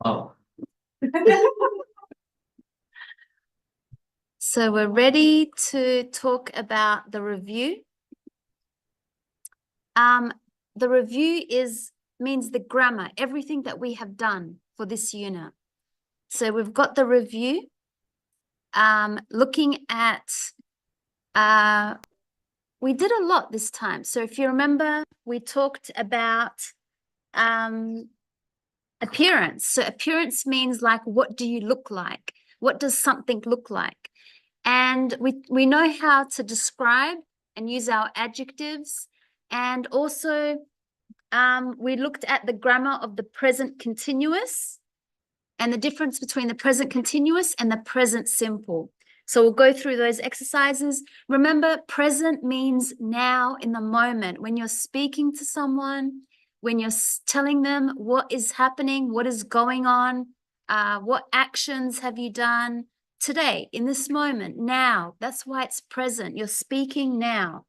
Oh, So we're ready to talk about the review. Um, the review means the grammar, everything that we have done for this unit. So we've got the review, looking at, we did a lot this time. So if you remember, we talked about appearance. So appearance means like, what do you look like? What does something look like? And we know how to describe and use our adjectives. And also, we looked at the grammar of the present continuous and the difference between the present continuous and the present simple. So we'll go through those exercises. Remember, present means now in the moment. When you're speaking to someone, when you're telling them what is happening, what is going on, what actions have you done today, in this moment, now. That's why it's present. You're speaking now.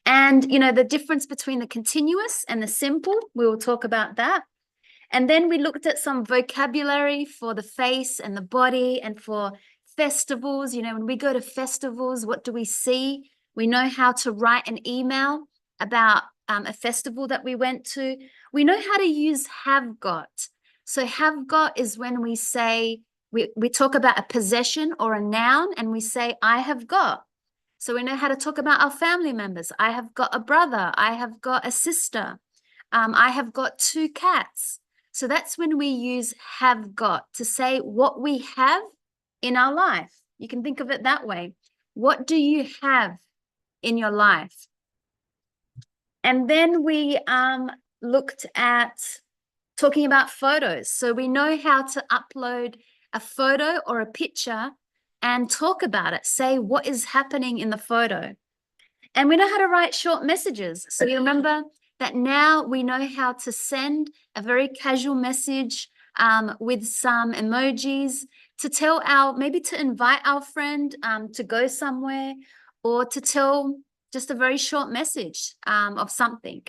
And, you know, the difference between the continuous and the simple, we will talk about that. And then we looked at some vocabulary for the face and the body and for festivals. You know, when we go to festivals, what do we see? We know how to write an email about a festival that we went to. We know how to use have got. So have got is when we say, we talk about a possession or a noun and we say, I have got. So we know how to talk about our family members. I have got a brother. I have got a sister. I have got 2 cats. So that's when we use have got to say what we have in our life. You can think of it that way. What do you have in your life? And then we looked at talking about photos. So we know how to upload a photo or a picture and talk about it. Say what is happening in the photo. And we know how to write short messages. So you remember that now we know how to send a very casual message with some emojis to tell maybe to invite our friend to go somewhere or to tell just a very short message of something.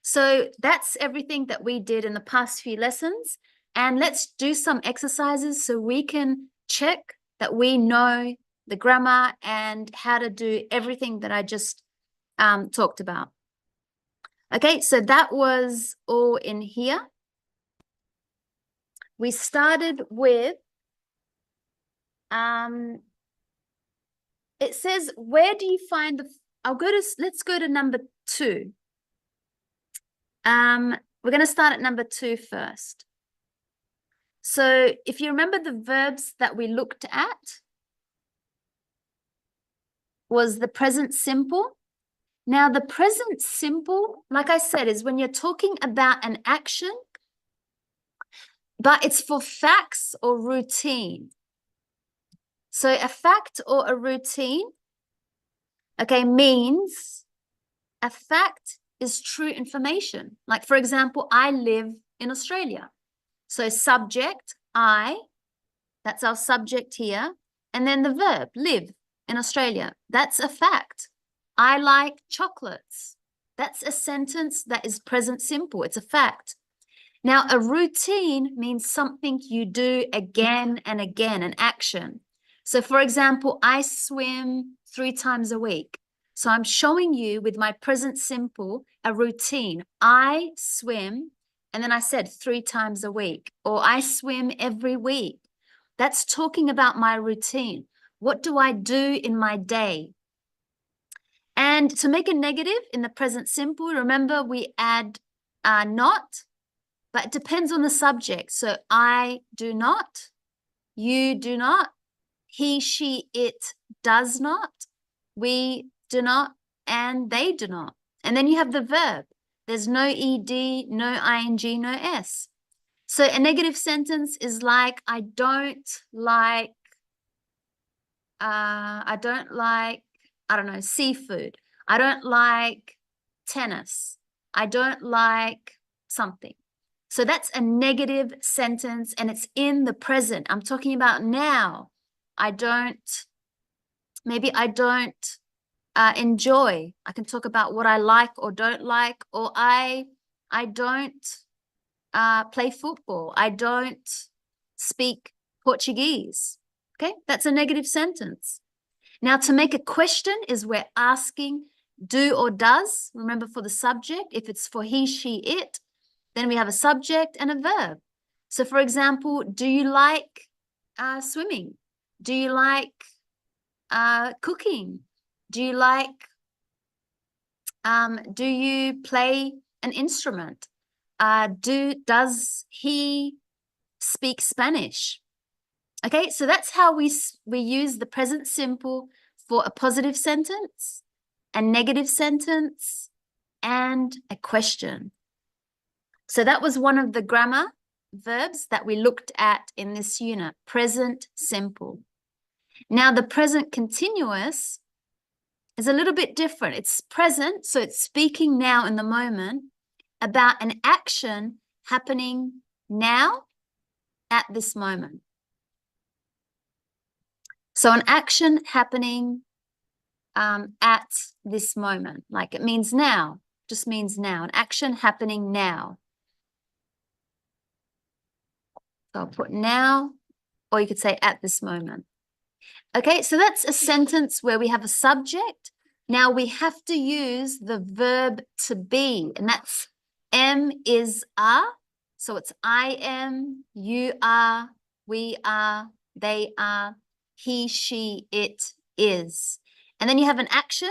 So that's everything that we did in the past few lessons. And let's do some exercises so we can check that we know the grammar and how to do everything that I just talked about. Okay, so that was all in here. We started with, it says, where do you find let's go to number 2. We're going to start at number 2 first. So if you remember the verbs that we looked at was the present simple. Now, the present simple, like I said, is when you're talking about an action, but it's for facts or routine. So a fact or a routine, okay, means a fact is true information. Like, for example, I live in Australia. So subject, I, that's our subject here. And then the verb, live in Australia. That's a fact. I like chocolates. That's a sentence that is present simple. It's a fact. Now, a routine means something you do again and again, an action. So, for example, I swim 3 times a week. So I'm showing you with my present simple a routine. I swim, and then I said 3 times a week, or I swim every week. That's talking about my routine. What do I do in my day? And to make a negative in the present simple, remember we add not, but it depends on the subject. So I do not, you do not, he, she, it does not, we do not, and they do not. And then you have the verb. There's no ed, no ing, no s. So a negative sentence is like, I don't like, I don't know, seafood. I don't like tennis. I don't like something. So that's a negative sentence and it's in the present. I'm talking about now. Maybe I don't enjoy. I can talk about what I like or don't like, or I don't play football. I don't speak Portuguese. Okay, that's a negative sentence. Now, to make a question is we're asking do or does. Remember, for the subject, if it's for he, she, it, then we have a subject and a verb. So, for example, do you like swimming? Do you like cooking? Do you like, do you play an instrument? Does he speak Spanish? Okay, so that's how we use the present simple for a positive sentence, a negative sentence, and a question. So that was one of the grammar verbs that we looked at in this unit, present simple. Now, the present continuous is a little bit different. It's present, so it's speaking now in the moment about an action happening now at this moment. So an action happening at this moment, like it means now, just means now, an action happening now. So I'll put now, or you could say at this moment. Okay, so that's a sentence where we have a subject. Now we have to use the verb to be, and that's am, is, are. So it's I am, you are, we are, they are, he, she, it is. And then you have an action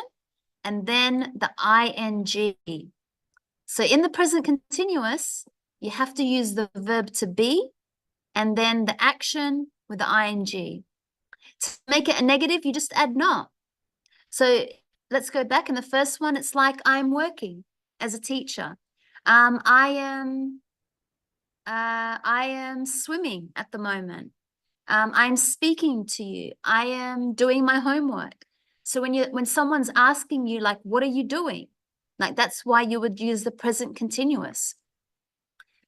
and then the ing. So in the present continuous, you have to use the verb to be and then the action with the ing. To make it a negative, you just add not. So let's go back. In the first one, it's like I'm working as a teacher. I am swimming at the moment. I'm speaking to you. I am doing my homework. So when someone's asking you, like, what are you doing? Like, that's why you would use the present continuous.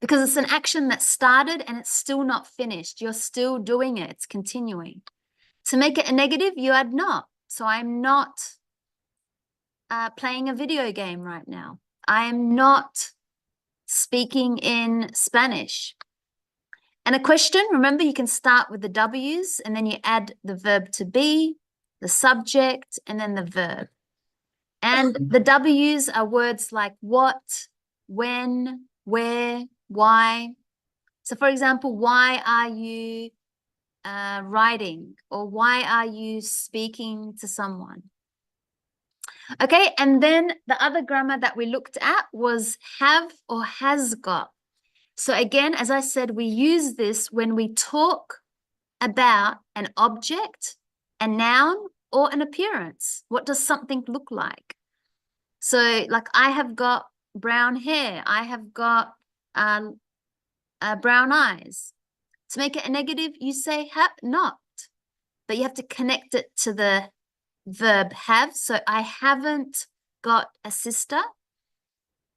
Because it's an action that started and it's still not finished. You're still doing it. It's continuing. To make it a negative, you add not. So I'm not playing a video game right now. I am not speaking in Spanish. And a question, remember, you can start with the W's and then you add the verb to be, the subject, and then the verb. And the W's are words like what, when, where, why. So for example, why are you writing, or why are you speaking to someone? Okay, and then the other grammar that we looked at was have or has got. So again, as I said, we use this when we talk about an object, a noun, or an appearance. What does something look like? So like I have got brown hair. I have got brown eyes. To make it a negative, you say have not, but you have to connect it to the verb have. So I haven't got a sister.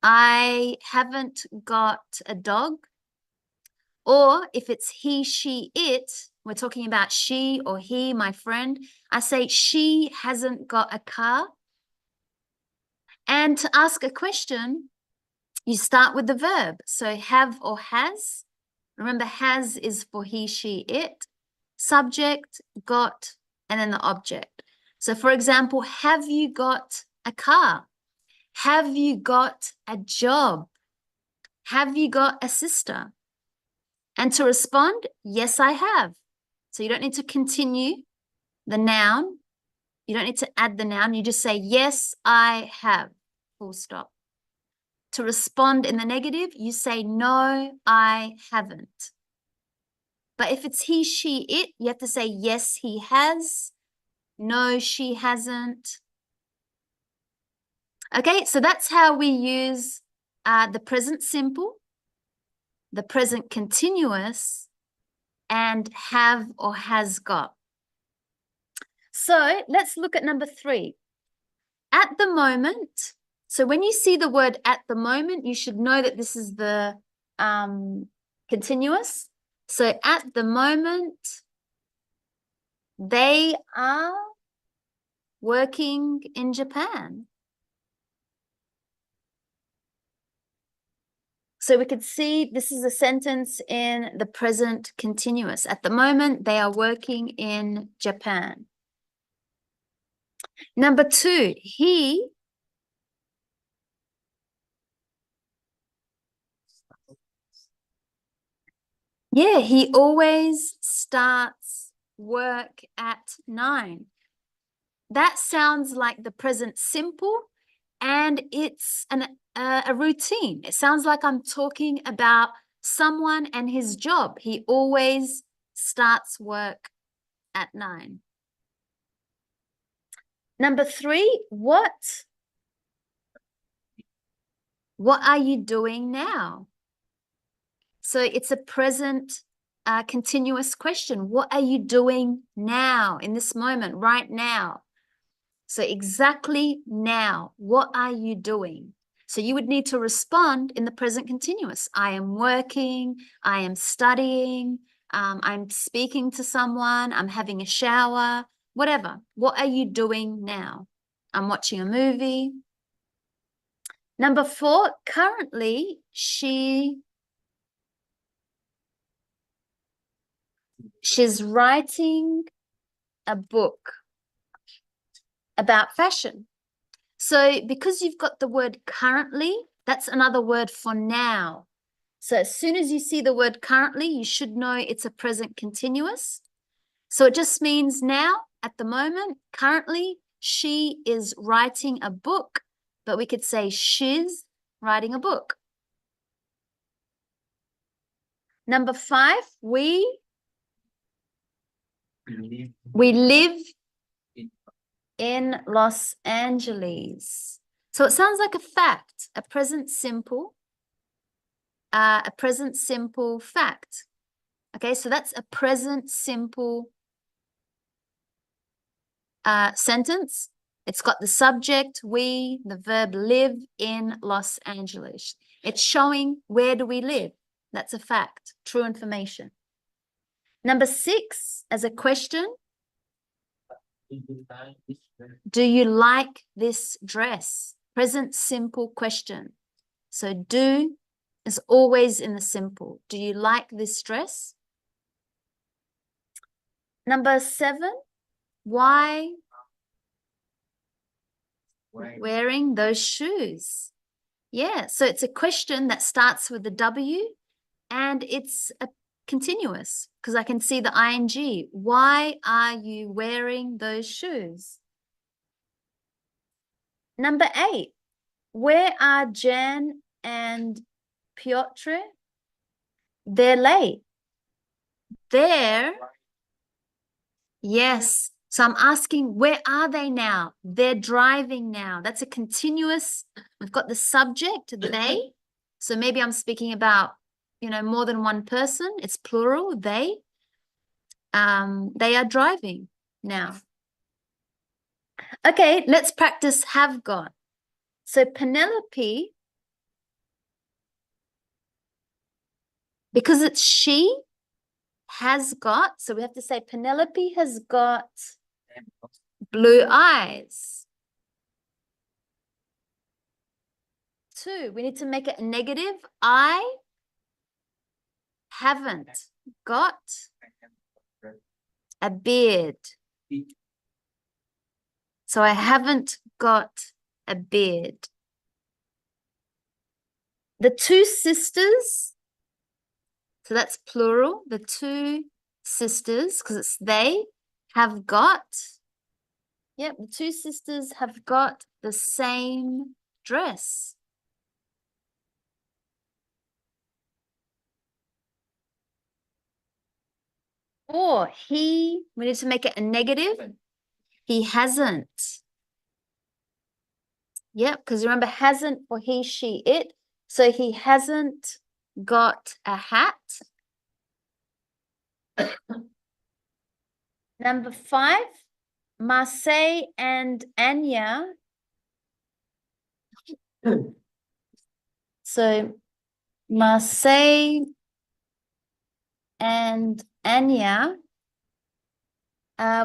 I haven't got a dog. Or if it's he, she, it, we're talking about she or he, my friend, I say she hasn't got a car. And to ask a question, you start with the verb. So have or has. Remember, has is for he, she, it. Subject, got, and then the object. So for example, have you got a car? Have you got a job? Have you got a sister? And to respond, yes, I have. So you don't need to continue the noun. You don't need to add the noun. You just say, yes, I have, full stop. To respond in the negative, you say, no, I haven't. But if it's he, she, it, you have to say, yes, he has. No, she hasn't. Okay, so that's how we use the present simple, the present continuous, and have or has got. So let's look at number 3. At the moment, so when you see the word at the moment, you should know that this is the continuous. So at the moment, they are working in Japan. So we could see this is a sentence in the present continuous. At the moment, they are working in Japan. Number 2, he always starts work at 9. That sounds like the present simple, and it's a routine. It sounds like I'm talking about someone and his job. He always starts work at 9. Number 3, what are you doing now? So it's a present continuous question. What are you doing now, in this moment, right now? So exactly now, what are you doing? So you would need to respond in the present continuous. I am working, I am studying, I'm speaking to someone, I'm having a shower, whatever. What are you doing now? I'm watching a movie. Number 4, currently she's writing a book about fashion. So because you've got the word currently, that's another word for now. So as soon as you see the word currently, you should know it's a present continuous. So it just means now, at the moment, currently, she is writing a book, but we could say she's writing a book. Number 5, we live in Los Angeles. So it sounds like a fact, a present simple fact. Okay, so that's a present simple sentence. It's got the subject, we, the verb live in Los Angeles. It's showing where do we live. That's a fact, true information. Number 6, as a question, do you like this dress? Present simple question. So do is always in the simple. Do you like this dress? Number 7, why wearing those shoes? Yeah, so it's a question that starts with the W and it's a continuous because I can see the ing. Why are you wearing those shoes? Number 8, where are Jan and Piotr? They're late. They're, yes. So I'm asking, where are they now? They're driving now. That's a continuous. We've got the subject, they. So maybe I'm speaking about, more than one person. It's plural, they. They are driving now. Okay, let's practice have got. So Penelope, because it's she, has got, so we have to say Penelope has got blue eyes. 2, we need to make it a negative. I haven't got a beard. So I haven't got a beard. The 2 sisters, so that's plural. The 2 sisters, because it's they, have got, the 2 sisters have got the same dress. Or we need to make it a negative. He hasn't. Yep, because remember, hasn't for he, she, it. So he hasn't got a hat. Number 5, Marseille and Anya. So Marseille and Anya,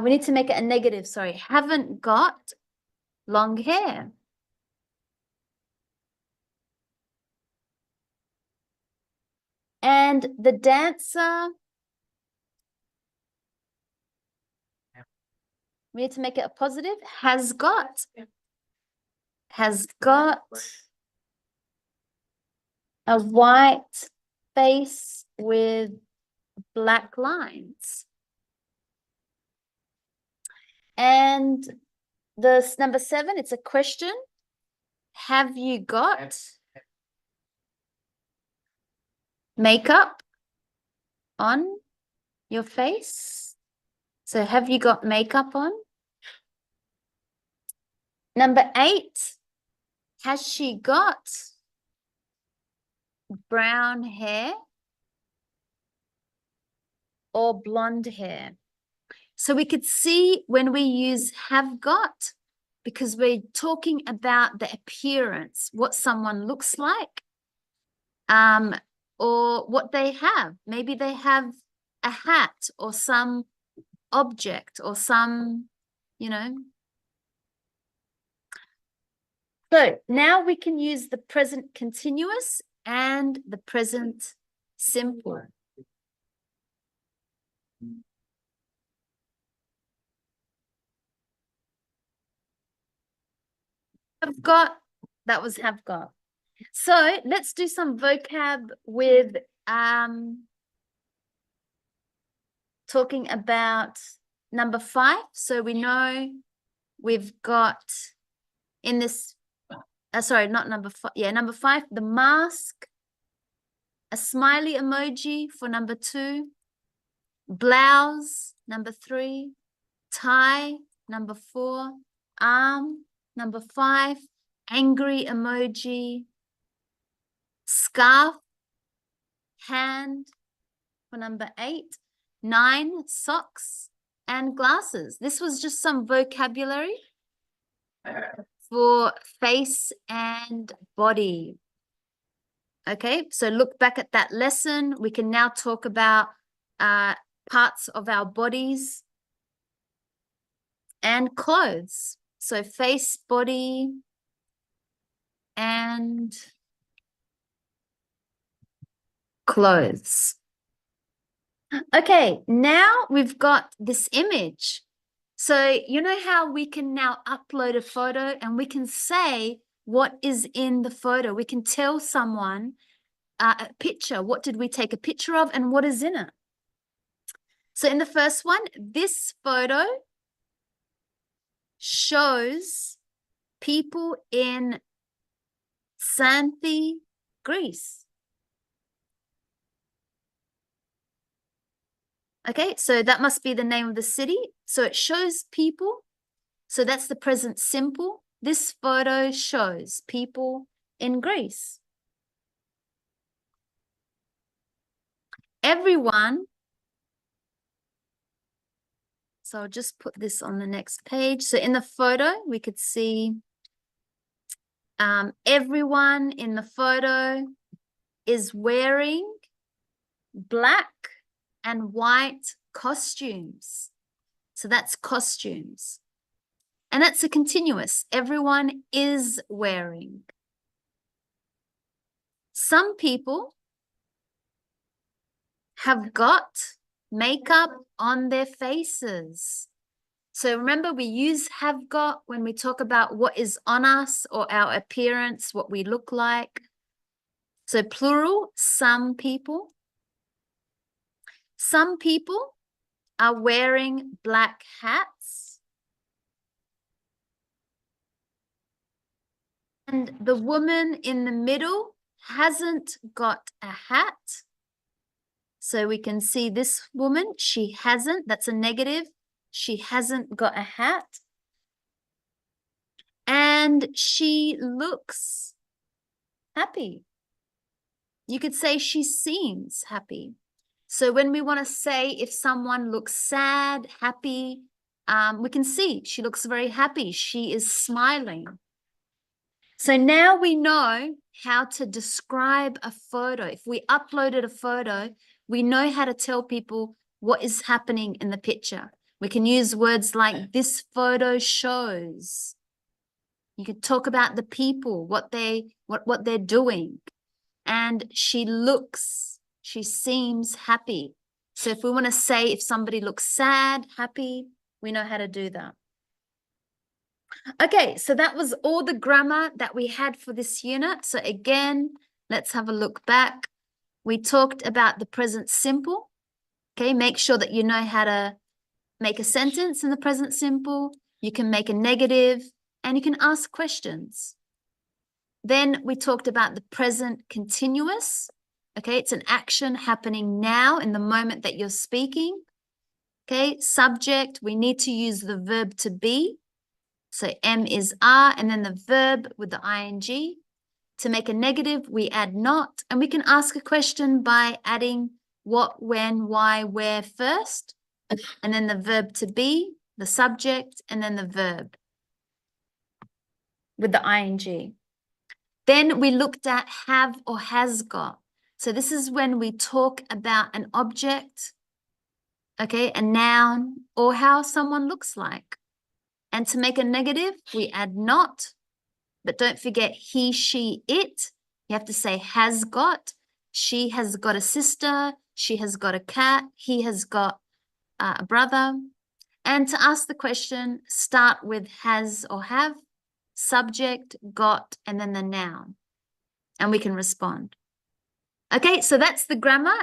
we need to make it a negative, sorry, haven't got long hair. And the dancer, we need to make it a positive, has got a white face with black lines. And this number 7, it's a question. Have you got makeup on your face? So have you got makeup on? Number 8, has she got brown hair or blonde hair? So we could see when we use have got, because we're talking about the appearance, what someone looks like, or what they have. Maybe they have a hat or some object or some, you know. So now we can use the present continuous and the present simple. Have got, that was have got. So let's do some vocab with talking about number 5. So we know we've got in this, sorry, not number 5. Yeah, number 5, the mask, a smiley emoji for number 2, blouse, number 3, tie, number 4, arm, number 5, angry emoji, scarf, hand for number 8, 9, socks, and glasses. This was just some vocabulary for face and body. Okay, so look back at that lesson. We can now talk about parts of our bodies and clothes. So face, body, and clothes. Okay, now we've got this image. So you know how we can now upload a photo and we can say what is in the photo. We can tell someone a picture. What did we take a picture of and what is in it? So in the first one, this photo shows people in Xanthi, Greece. Okay, so that must be the name of the city. So it shows people. So that's the present simple. This photo shows people in Greece. Everyone. So I'll just put this on the next page. So in the photo, we could see everyone in the photo is wearing black and white costumes. So that's costumes. And that's a continuous. Everyone is wearing. Some people have got makeup on their faces. So remember, we use have got when we talk about what is on us or our appearance, what we look like. So plural, some people. Some people are wearing black hats. And the woman in the middle hasn't got a hat. So we can see this woman, she hasn't, that's a negative. She hasn't got a hat. And she looks happy. You could say she seems happy. So when we want to say if someone looks sad, happy, we can see she looks very happy. She is smiling. So now we know how to describe a photo. If we uploaded a photo, we know how to tell people what is happening in the picture. We can use words like this photo shows. You can talk about the people, what they're doing. And she looks She seems happy. So if we want to say if somebody looks sad, happy, we know how to do that. Okay, so that was all the grammar that we had for this unit. So again, let's have a look back. We talked about the present simple. Okay, make sure that you know how to make a sentence in the present simple. You can make a negative and you can ask questions. Then we talked about the present continuous. Okay, it's an action happening now in the moment that you're speaking. Okay, subject, we need to use the verb to be. So am is are, and then the verb with the ing. To make a negative, we add not, and we can ask a question by adding what, when, why, where first, and then the verb to be, the subject, and then the verb with the ing. Then we looked at have or has got. So this is when we talk about an object, okay, a noun, or how someone looks like. And to make a negative, we add not, but don't forget he, she, it. You have to say has got. She has got a sister. She has got a cat. He has got a brother. And to ask the question, start with has or have, subject, got, and then the noun. And we can respond. Okay, so that's the grammar.